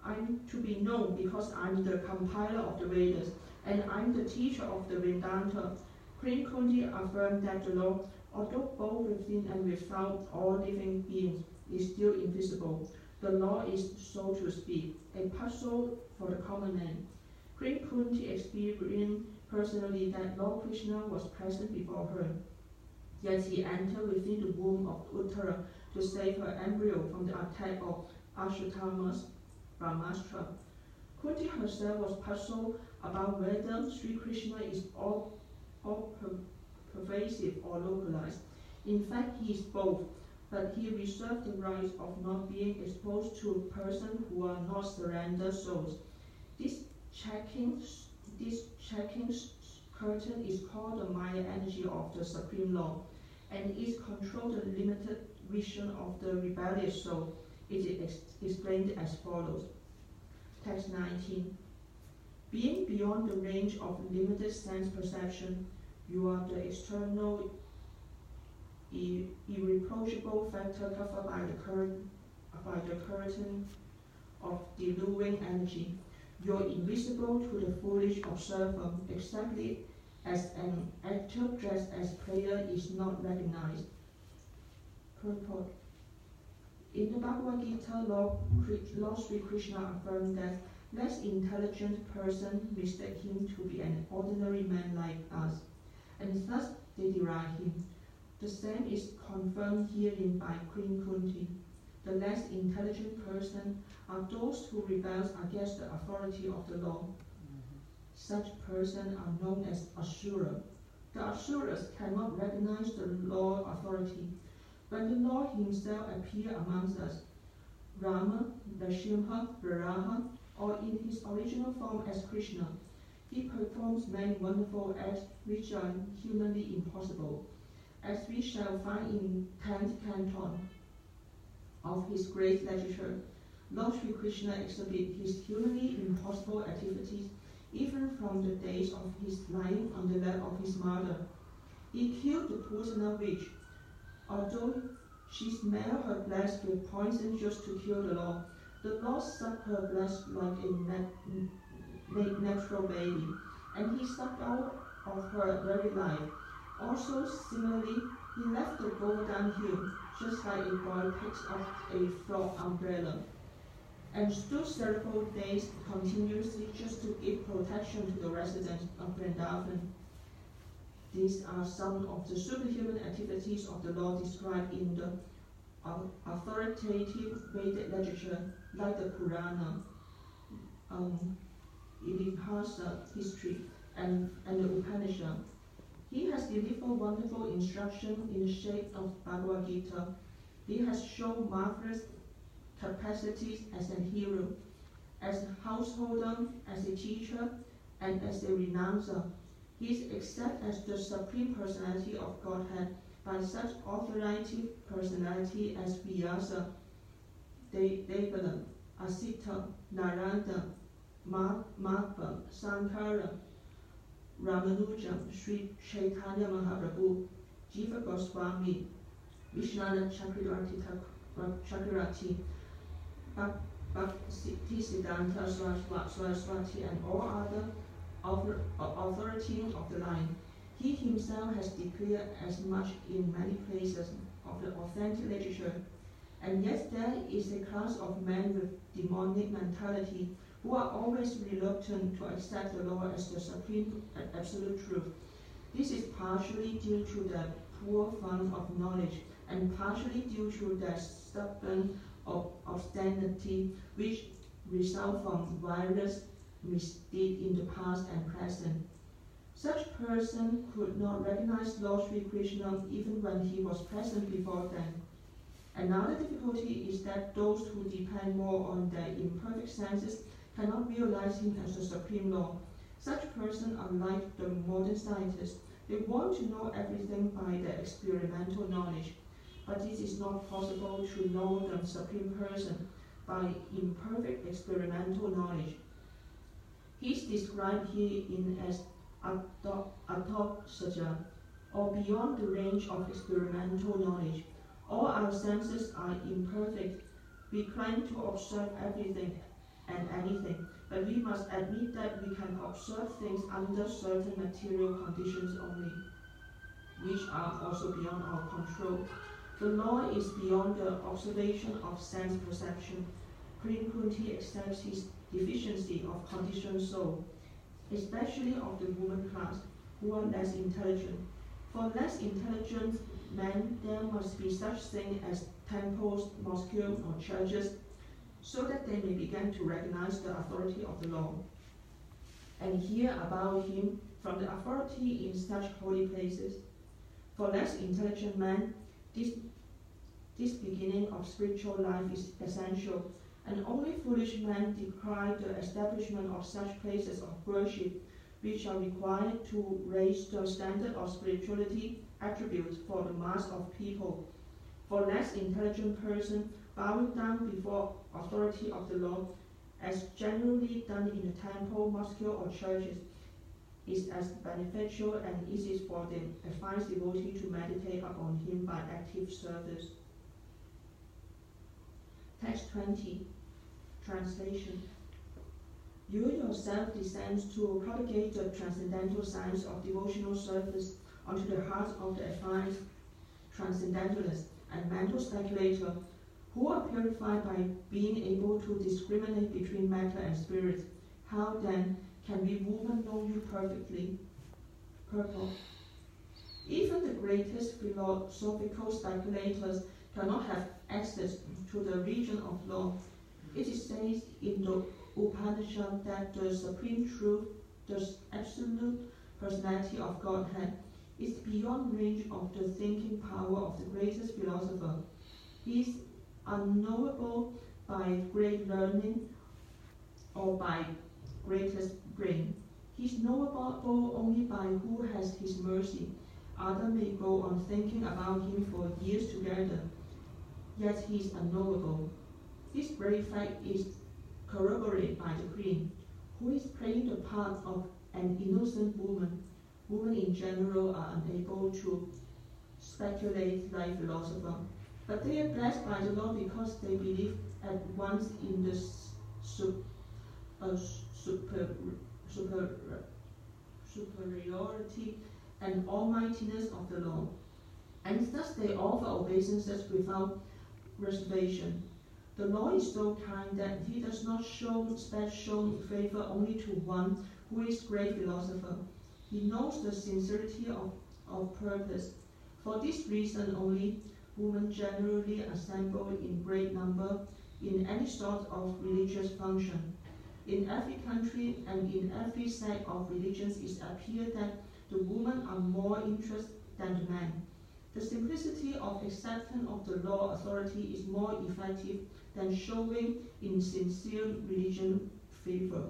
E: I'm to be known because I'm the compiler of the Vedas, and I'm the teacher of the Vedanta. Queen Kunti affirmed that the Lord, although both within and without all living beings, is still invisible. The law is, so to speak, a puzzle for the common man. Queen Kunti experienced personally that Lord Krishna was present before her. Yet he entered within the womb of Uttara to save her embryo from the attack of Ashwatthama's Brahmastra. Kunti herself was puzzled about whether Sri Krishna is all pervasive or localized. In fact, he is both, but he reserved the right of not being exposed to persons who are not surrendered souls. This checking curtain is called the Maya energy of the Supreme Law, and is controlled the limited vision of the rebellious soul. It is explained as follows. Text 19. Being beyond the range of limited sense perception, you are the external, irreproachable factor covered by the curtain of deluding energy. You are invisible to the foolish observer, exactly as an actor dressed as player is not recognized. Purport. In the Bhagavad Gita, Lord Sri Krishna affirmed that less intelligent person mistake him to be an ordinary man like us, and thus they deride him. The same is confirmed herein by Queen Kunti. The less intelligent person are those who rebel against the authority of the law. Such persons are known as Asura. The Asuras cannot recognize the law authority. When the Lord himself appears amongst us, Rama, Nrsimha, Varaha, or in his original form as Krishna, he performs many wonderful acts which are humanly impossible, as we shall find in 10th canton of his great literature. Lord Sri Krishna exhibits his humanly impossible activities even from the days of his lying on the lap of his mother. He killed the Pusana witch, although she smelled her breast with poison just to kill the Lord. The Lord sucked her breast like a natural baby, and he sucked out of her very life. Also, similarly, he left the Govardhan hill, just like a boy picks up a frog umbrella, and stood several days continuously just to give protection to the residents of Vrindavan. These are some of the superhuman activities of the Lord described in the authoritative Vedic literature, like the Purana, Itihasa history, and the Upanishad. He has delivered wonderful instruction in the shape of Bhagavad Gita. He has shown marvelous capacities as a hero, as a householder, as a teacher, and as a renouncer. He is accepted as the Supreme Personality of Godhead by such authoritative personality as Vyasa, Devana, Asita, Narada, Madhva, Sankara, Ramanuja, Sri Chaitanya Mahaprabhu, Jiva Goswami, Vishwanath Chakravarti, Bhaktisiddhanta Saraswati, and all other authority of the line. He himself has declared as much in many places of the authentic literature. And yet there is a class of men with demonic mentality who are always reluctant to accept the law as the supreme and absolute truth. This is partially due to their poor fund of knowledge, and partially due to their stubborn obstinacy, which result from various misdeeds in the past and present. Such person could not recognize Lord Sri Krishna even when he was present before them. Another difficulty is that those who depend more on their imperfect senses cannot realize him as the supreme law. Such persons are like the modern scientists. They want to know everything by their experimental knowledge, but it is not possible to know the supreme person by imperfect experimental knowledge. He is described here as Atoksaja, or beyond the range of experimental knowledge. All our senses are imperfect. We claim to observe everything and anything, but we must admit that we can observe things under certain material conditions only, which are also beyond our control. The law is beyond the observation of sense perception. Queen Kunti accepts his deficiency of conditioned soul, especially of the woman class, who are less intelligent. For less intelligent men, there must be such things as temples, mosques, or churches, so that they may begin to recognize the authority of the law, and hear about him from the authority in such holy places. For less intelligent men, this This beginning of spiritual life is essential, and only foolish men decry the establishment of such places of worship, which are required to raise the standard of spirituality attributes for the mass of people. For less intelligent person, bowing down before authority of the law, as generally done in the temple, mosque, or churches, is as beneficial and easy for the advanced devotee to meditate upon him by active service. Text 20. Translation. You yourself descend to propagate the transcendental science of devotional service onto the hearts of the advanced transcendentalists and mental speculator, who are purified by being able to discriminate between matter and spirit. How then can we women know you perfectly? Purport. Even the greatest philosophical speculators cannot have access to the region of law. It is said in the Upanishad that the supreme truth, the absolute personality of Godhead, is beyond range of the thinking power of the greatest philosopher. He is unknowable by great learning or by greatest brain. He is knowable only by who has his mercy. Others may go on thinking about him for years together, yet he is unknowable. This very fact is corroborated by the queen, who is playing the part of an innocent woman. Women in general are unable to speculate like philosophers, but they are blessed by the Lord because they believe at once in the superiority and almightiness of the Lord, and thus they offer obeisances without reservation. The Lord is so kind that he does not show special favor only to one who is great philosopher. He knows the sincerity of purpose. For this reason only, women generally assemble in great number in any sort of religious function. In every country and in every sect of religions it appears that the women are more interested than the men. The simplicity of acceptance of the law authority is more effective than showing in sincere religion favor.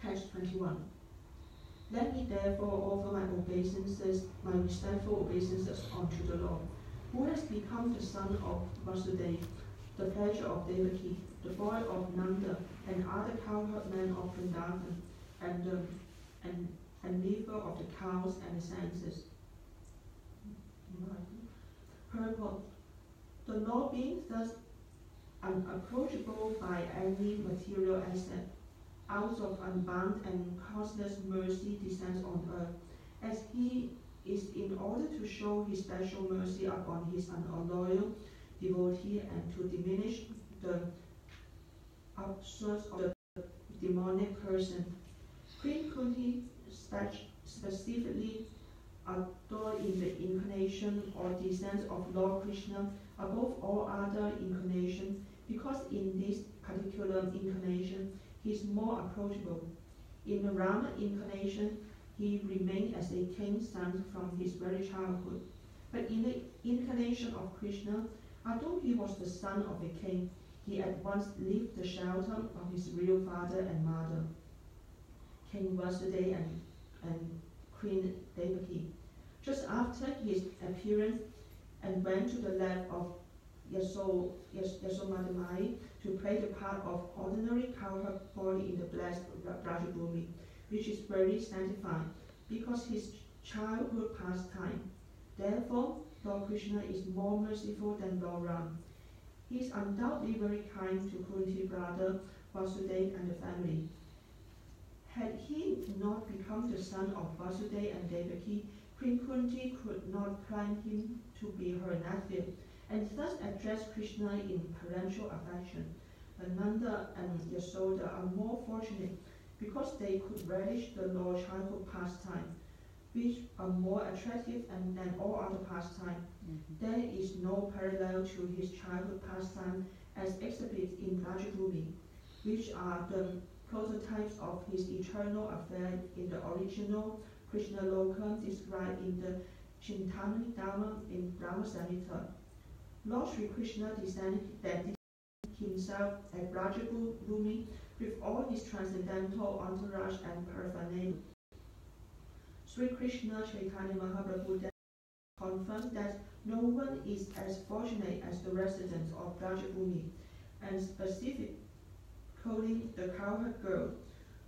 E: Text 21. Let me therefore offer my obeisances, my respectful obeisances unto the Lord, who has become the son of Vasudeva, the pleasure of Devaki, the boy of Nanda, and other cowherd men of Vrindavan, and leaver of the cows and the senses. Purport. The Lord being thus unapproachable by any material asset, out of unbound and causeless mercy descends on earth, as he is in order to show his special mercy upon his unloyal devotee and to diminish the upsurge of the demonic person. Queen Kunti specifically adored in the incarnation or descent of Lord Krishna above all other incarnations, because in this particular incarnation he is more approachable. In the Rama incarnation, he remained as a king's son from his very childhood. But in the incarnation of Krishna, although he was the son of a king, he at once left the shelter of his real father and mother, King Vasudeva and Queen Devaki, just after his appearance, and went to the lap of Yasodhamai to play the part of ordinary cowherd boy in the blessed Brajabhumi, which is very sanctified, because his childhood pastime. Therefore, Lord Krishna is more merciful than Lord Ram. He is undoubtedly very kind to Kunti brother Vasudeva and the family. Had he not become the son of Vasudeva and Devaki, Queen Kunti could not claim him to be her nephew, and thus address Krishna in parental affection. Nanda and Yasoda are more fortunate because they could relish the Lord's childhood pastime, which are more attractive than all other pastimes. There is no parallel to his childhood pastime as exhibited in Brajabhumi, which are the prototypes of his eternal affair in the original Krishna Loka described in the Chintani Dharma in Brahma Samhita. Lord Sri Krishna descended himself at Rajabhumi with all his transcendental entourage and paraphernalia. Sri Krishna Chaitanya Mahaprabhu confirmed that no one is as fortunate as the residents of Rajabhumi, and specifically the cowherd girl,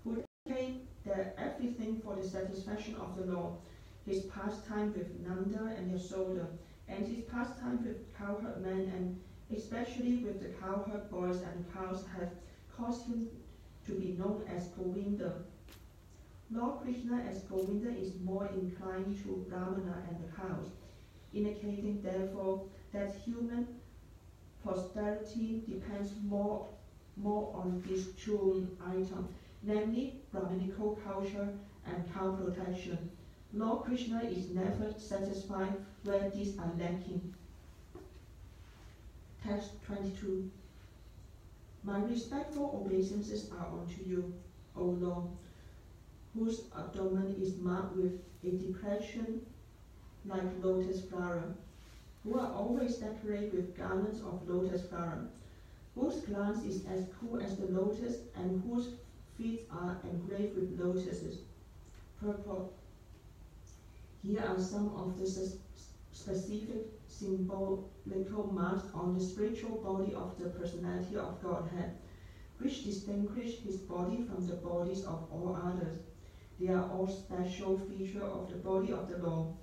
E: who dedicated their everything for the satisfaction of the Lord. His pastime with Nanda and Yasoda, and his pastime with cowherd men, and especially with the cowherd boys and cows, have caused him to be known as Govinda. Lord Krishna as Govinda is more inclined to Brahmana and the cows, indicating therefore that human posterity depends more on these two items, namely Brahminical culture and cow protection. Lord Krishna is never satisfied where these are lacking. Text 22. My respectful obeisances are unto you, O Lord, whose abdomen is marked with a depression like lotus flower, who are always decorated with garlands of lotus flower, whose glance is as cool as the lotus, and whose feet are engraved with lotuses. Purport. Here are some of the specific symbolical marks on the spiritual body of the personality of Godhead, which distinguish his body from the bodies of all others. They are all special features of the body of the Lord.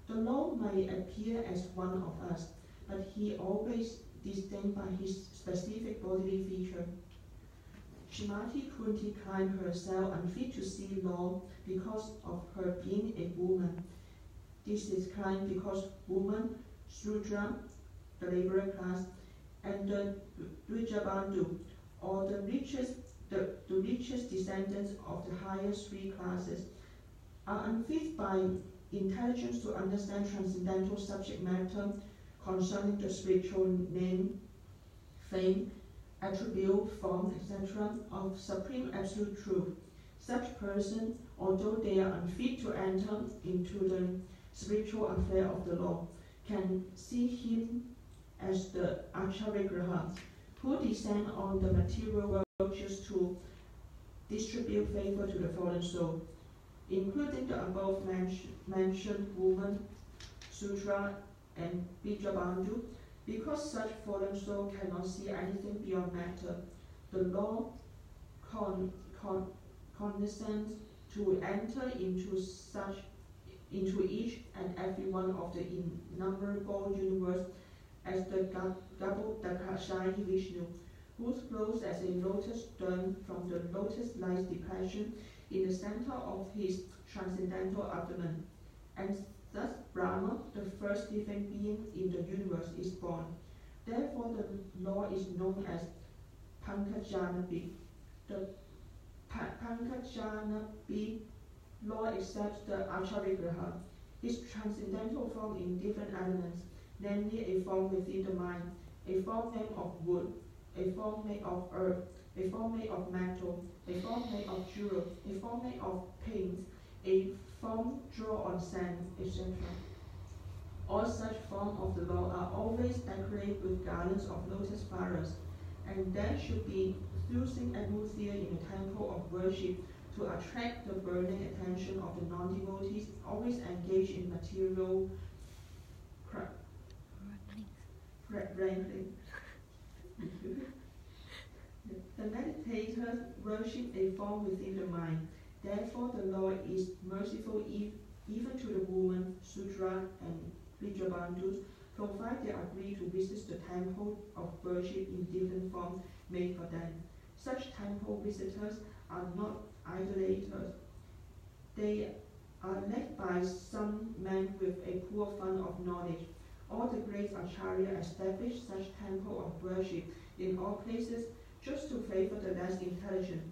E: The Lord may appear as one of us, but he always distinct by his specific bodily feature. Srimati Kunti claimed herself unfit to see Lord because of her being a woman. This is claimed because woman, Sudra, the laborer class, and the Dvijabandhu, or the richest descendants of the highest three classes, are unfit by intelligence to understand transcendental subject matter concerning the spiritual name, fame, attribute, form, etc. of supreme absolute truth. Such person, although they are unfit to enter into the spiritual affair of the Lord, can see him as the Acharya, who descend on the material world just to distribute favor to the fallen soul, including the above mentioned woman, Sudra, and Bijabandhu. Because such fallen soul cannot see anything beyond matter, the Lord condescends to enter into each and every one of the innumerable universe as the Gabodakashai Vishnu, who flows as a lotus stone from the lotus-like depression in the center of his transcendental abdomen. And thus Brahma, the first living being in the universe, is born. Therefore the Lord is known as Pankajanabi. The Pankajanabi Lord accepts the Acharya, his transcendental form in different elements, namely a form within the mind, a form made of wood, a form made of earth, a form made of metal, a form made of jewel, a form made of paint, a form drawn on sand, etc. All such forms of the Lord are always decorated with garlands of lotus flowers, and there should be fusing atmosphere in the temple of worship to attract the burning attention of the non-devotees always engaged in material wrangling. The meditators worship a form within the mind. Therefore, the Lord is merciful even to the woman, Sudra, and Vijabandhus, provided they agree to visit the temple of worship in different forms made for them. Such temple visitors are not idolaters. They are led by some men with a poor fund of knowledge. All the great Acharya established such temple of worship in all places just to favor the less intelligent,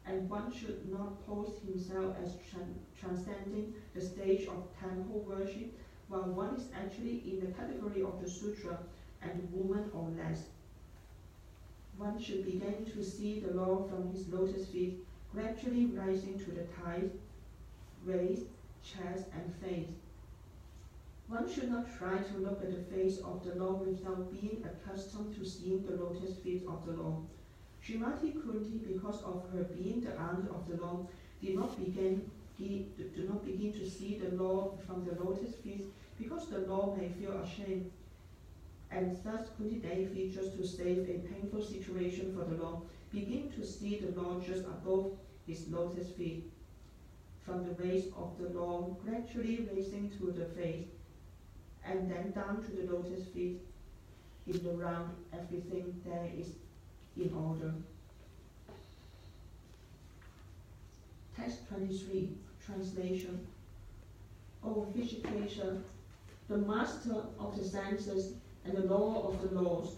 E: and one should not pose himself as transcending the stage of temple worship while one is actually in the category of the Sudra and woman or less. One should begin to see the Lord from his lotus feet, gradually rising to the thighs, waist, chest, and face. One should not try to look at the face of the Lord without being accustomed to seeing the lotus feet of the Lord. Srimati Kunti, because of her being the aunt of the Lord, did not begin to see the Lord from the lotus feet, because the Lord may feel ashamed. And thus Kunti Devi, just to save a painful situation for the Lord, begin to see the Lord just above his lotus feet. From the waist of the Lord, gradually raising to the face, and then down to the lotus feet. In the round, everything there is in order. Text 23, translation. O Vishikesha, the master of the senses and the law of the laws,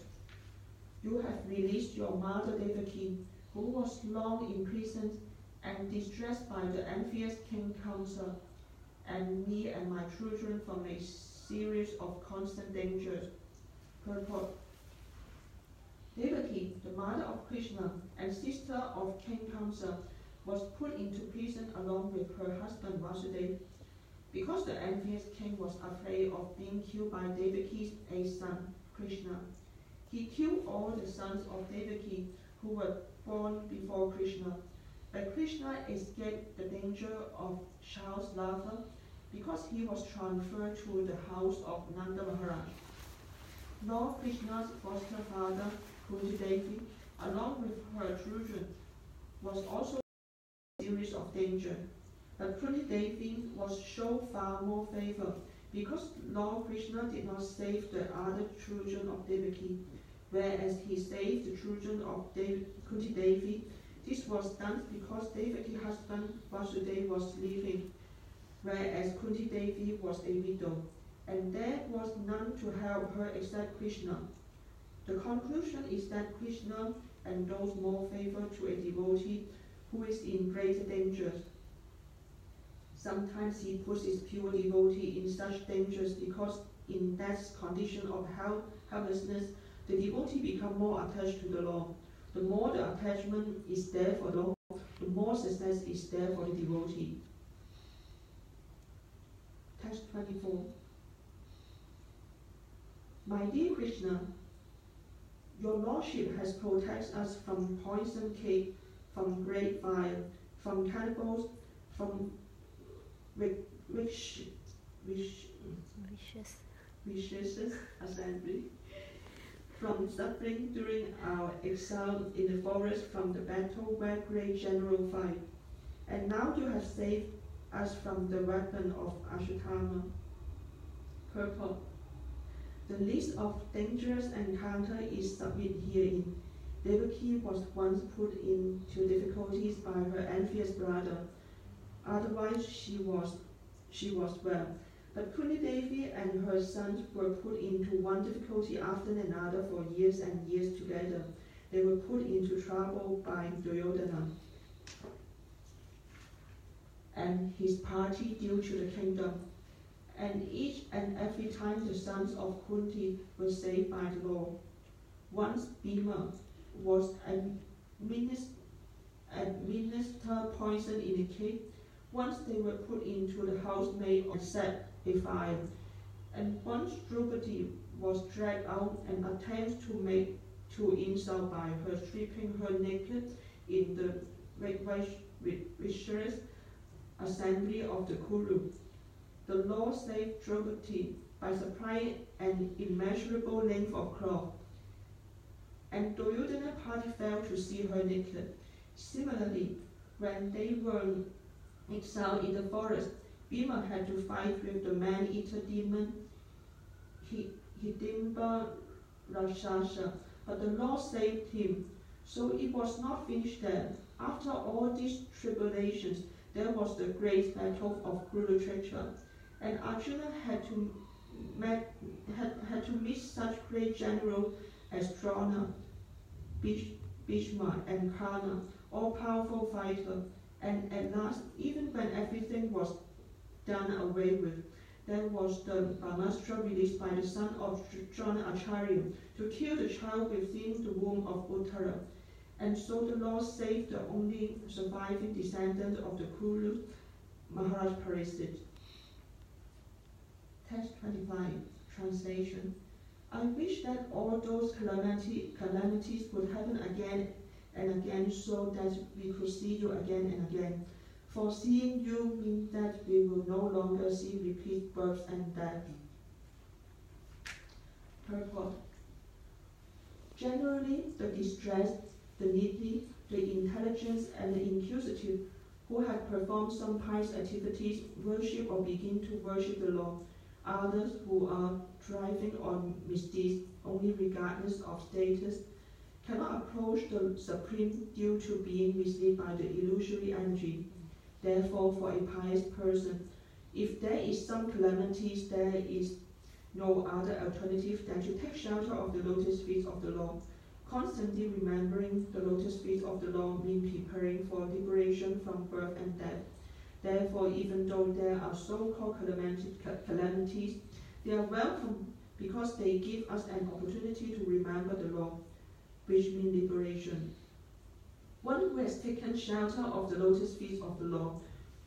E: you have released your mother Devaki, who was long imprisoned and distressed by the envious king Kamsa, and me and my children from a series of constant dangers. Purport. Devaki, the mother of Krishna and sister of King Kamsa, was put into prison along with her husband Vasudeva, because the envious king was afraid of being killed by Devaki's son, Krishna. He killed all the sons of Devaki who were born before Krishna, but Krishna escaped the danger of child's larva because he was transferred to the house of Nanda Maharaj. Lord Krishna's foster father, Kunti Devi, along with her children, was also in a series of danger. But Kunti Devi was shown far more favor because Lord Krishna did not save the other children of Devaki, whereas he saved the children of Kunti Devi. This was done because Devaki's husband Vasudeva was living, whereas Kunti Devi was a widow, and there was none to help her except Krishna. The conclusion is that Krishna endows more favor to a devotee who is in greater danger. Sometimes he puts his pure devotee in such dangers because in that condition of helplessness, the devotee becomes more attached to the Lord. The more the attachment is there for the Lord, the more success is there for the devotee. Text 24. My dear Krishna, your Lordship has protected us from poison cake, from great fire, from cannibals, from vicious assembly, from suffering during our exile in the forest, from the battle where great general fight. And now you have saved us from the weapon of Ashutama. Purport. The list of dangerous encounter is submitted herein. Devaki was once put into difficulties by her envious brother. Otherwise she was well. But Kunti Devi and her sons were put into one difficulty after another for years and years together. They were put into trouble by Duryodhana and his party due to the kingdom. And each and every time the sons of Kunti were saved by the Lord. Once Bhima was administered poison in a cake. Once they were put into the house made and set a fire. And once Draupadi was dragged out and attempted to insult by her stripping her naked in the vicious assembly of the Kuru. The Lord saved Draupadi by supplying an immeasurable length of cloth, and Duryodhana party failed to see her naked. Similarly, when they were exiled in the forest, Bhima had to fight with the man-eater demon Hidimba Rakshasa, but the Lord saved him. So it was not finished there. After all these tribulations, there was the great battle of Kurukshetra, and Arjuna had to meet such great generals as Drona, Bhishma, and Karna, all powerful fighters. And at last, even when everything was done away with, there was the Brahmastra released by the son of Drona Acharya to kill the child within the womb of Uttara. And so the Lord saved the only surviving descendant of the Kuru, Maharaj Parikshit. Text 25, translation. I wish that all those calamities would happen again and again so that we could see you again and again. For seeing you means that we will no longer see repeat births and death. Purport. Generally, the distressed, the needy, the intelligent, and the inquisitive who have performed some pious activities worship or begin to worship the Lord. Others who are thriving on misdeeds only regardless of status cannot approach the Supreme due to being misled by the illusory energy. Therefore, for a pious person, if there is some calamities, there is no other alternative than to take shelter of the lotus feet of the Lord. Constantly remembering the lotus feet of the Lord means preparing for liberation from birth and death. Therefore, even though there are so-called calamities, they are welcome because they give us an opportunity to remember the Lord, which means liberation. One who has taken shelter of the lotus feet of the Lord,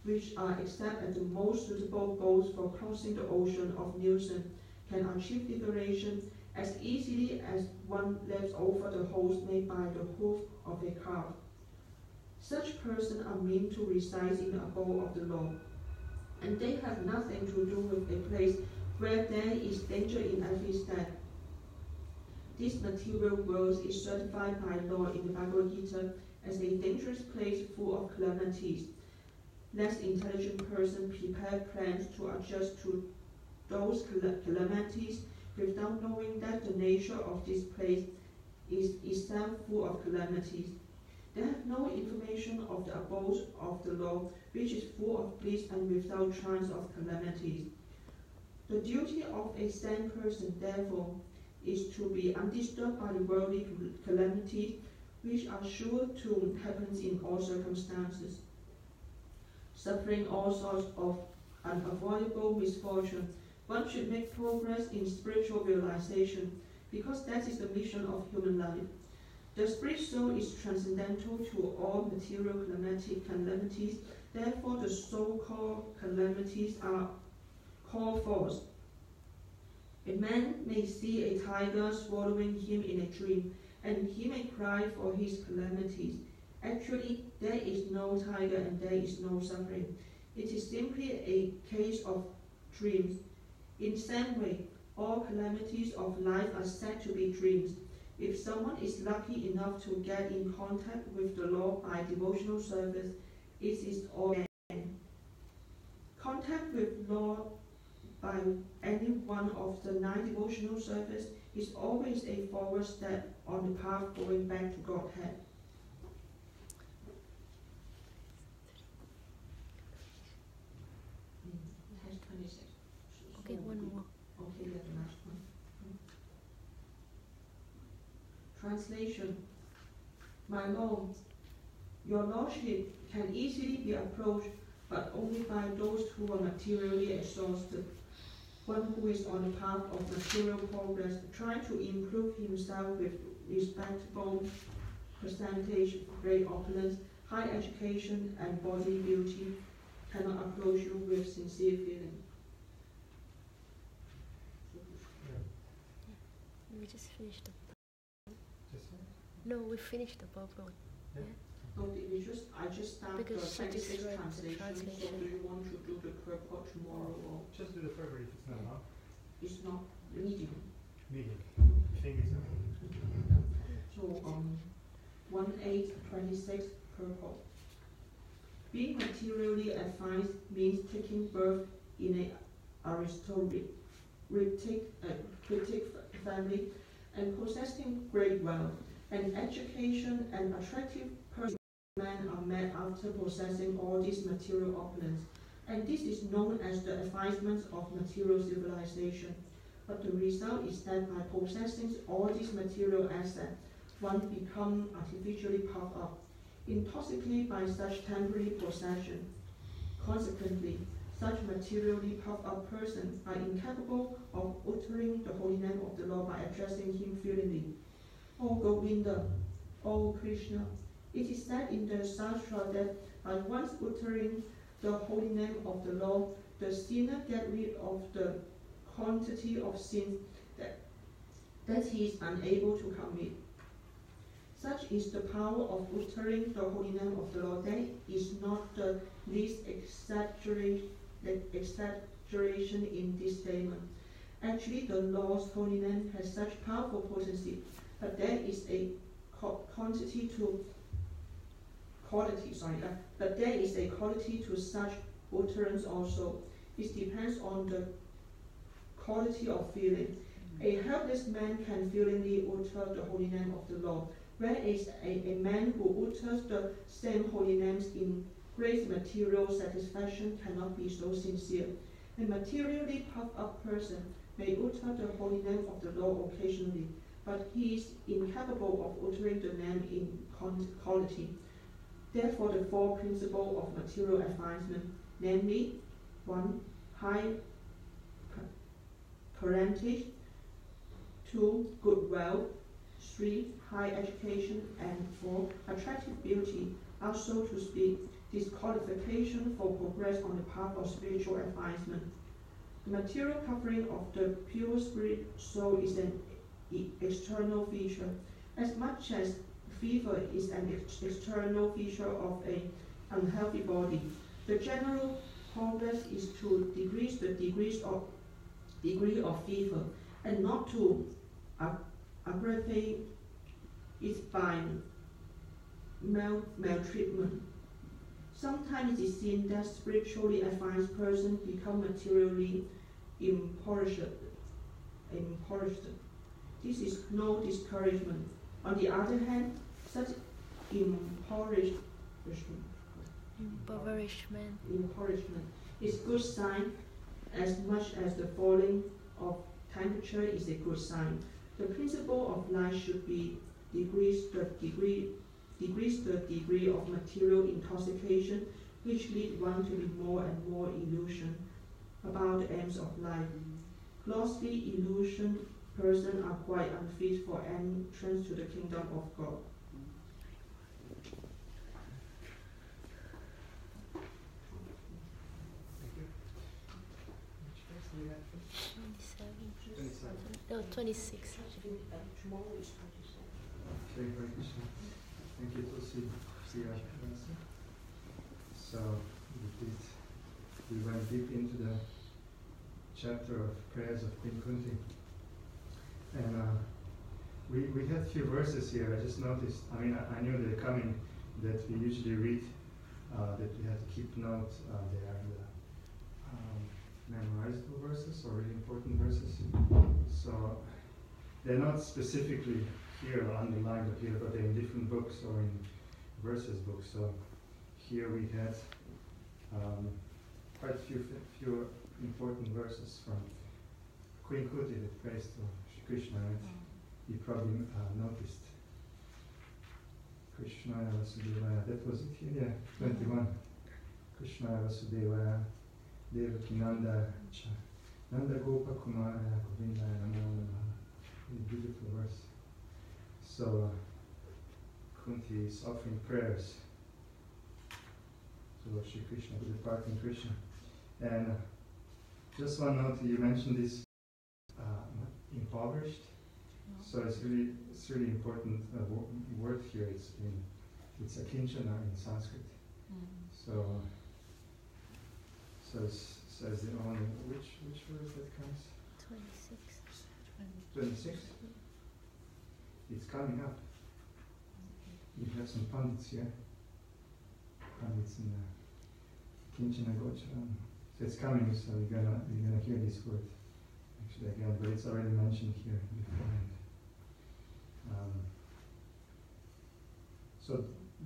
E: which are accepted as the most suitable boats for crossing the ocean of nuisance, can achieve liberation as easily as one leaps over the holes made by the hoof of a cart. Such persons are meant to reside in the abode of the Lord, and they have nothing to do with a place where there is danger in every step. This material world is certified by law in the Bhagavad Gita as a dangerous place full of calamities. Less intelligent persons prepare plans to adjust to those calamities without knowing that the nature of this place is itself full of calamities. They have no information of the abode of the Lord, which is full of bliss and without chance of calamities. The duty of a sane person, therefore, is to be undisturbed by the worldly calamities, which are sure to happen in all circumstances. Suffering all sorts of unavoidable misfortune, one should make progress in spiritual realization, because that is the mission of human life. The spirit soul is transcendental to all material calamities, therefore the so-called calamities are called false. A man may see a tiger swallowing him in a dream, and he may cry for his calamities. Actually, there is no tiger and there is no suffering. It is simply a case of dreams. In the same way, all calamities of life are said to be dreams. If someone is lucky enough to get in contact with the Lord by devotional service, it is all gain. Contact with Lord by any one of the 9 devotional services is always a forward step on the path going back to Godhead. Text 26.
B: Okay, one more.
E: Okay, that's the last one. Translation. My Lord, your Lordship can easily be approached, but only by those who are materially exhausted. One who is on the path of material progress, trying to improve himself with respectable percentage, great opulence, high education, and body beauty, cannot approach you with sincere feeling.
B: We just finished the... No, we finished the Bhagavatam.
A: Yeah.
E: No, I just started the
B: Because she just
E: 26
B: read the
E: translation, so do you want to do the purport tomorrow or?
A: Just do the purport if it's not enough.
E: It's not medium.
A: Medium. I think it's okay.
E: So 1.8.26 purport. Being materially advanced means taking birth in an aristocratic family and possessing great wealth. And education and attractive person men are met after possessing all these material opulence, and this is known as the advancement of material civilization. But the result is that by possessing all these material assets, one becomes artificially puffed up, intoxicated by such temporary possession. Consequently, such materially puffed up persons are incapable of uttering the holy name of the Lord by addressing him feelingly. O Govinda, O Krishna, it is said in the Shastra that by once uttering the holy name of the Lord, the sinner gets rid of the quantity of sins that he is unable to commit. Such is the power of uttering the holy name of the Lord. There is not the least exaggeration in this statement. Actually, the Lord's holy name has such powerful potency, but there is a quality to such utterance also. It depends on the quality of feeling. A helpless man can feelingly utter the holy name of the Lord, whereas a man who utters the same holy names in great material satisfaction cannot be so sincere. A materially puffed up person may utter the holy name of the Lord occasionally, but he is incapable of uttering the name in quality. Therefore, the four principles of material advancement, namely 1. High parentage, 2. Good wealth, 3. High education, and 4. Attractive beauty, are, so to speak, disqualification for progress on the path of spiritual advancement. The material covering of the pure spirit soul is an external feature, as much as fever is an external feature of an unhealthy body. The general progress is to decrease the degree of fever, and not to aggravate it by maltreatment. Sometimes it is seen that spiritually advanced persons become materially impoverished. This is no discouragement. On the other hand, such impoverishment is good sign, as much as the falling of temperature is a good sign. The principle of life should be decrease the degree of material intoxication, which lead one to be more and more illusion about the aims of life. Grossly illusioned persons are quite unfit for entrance to the kingdom of God.
B: No, 26.
E: Tomorrow is 27.
A: Okay, Hare Krishna. Thank you, Tulsi. So we went deep into the chapter of prayers of Queen Kunti. And we had a few verses here. I just noticed, I knew they're coming, that we usually read, that we have to keep note. They are the memorizable verses or really important verses. So they're not specifically here or underlined up here, but they're in different books or in verses books. So here we had quite a few important verses from Queen Kuti that prays to Shri Krishna. Right? You probably noticed. Krishnaya Vasudevaya, that was it here, yeah, 21. Krishnaya Vasudevaya, Devaki Nanda Cha, Nanda Gopa Kumaraya Govindaya Namo Namaha. Really beautiful verse. So Kunti is offering prayers to Lord Shri Krishna, to the departing Krishna. And just one note, you mentioned this impoverished. So it's really important word here. It's akinchana in Sanskrit. So says the only which word that comes? 26. It's coming up. You have some pundits here. Pundits in Kinchana Gocharam. So it's coming, so you're gonna hear this word actually again, but it's already mentioned here beforehand. So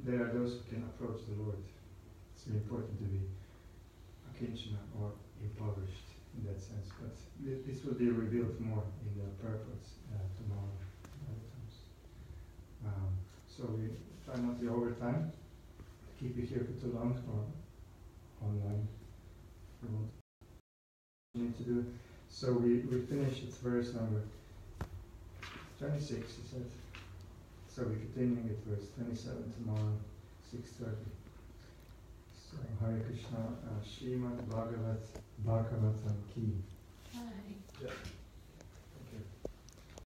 A: there are those who can approach the Lord. It's very important to be akinchana or impoverished in that sense, but this will be revealed more in the purpose tomorrow. So we try not to overtime, keep you here for too long or online. We won't need to do. So we finish at verse number 26, he said. So we're continuing at verse 27 tomorrow, 6:30. So Hare Krishna, Srimad Bhagavatam ki. Yeah.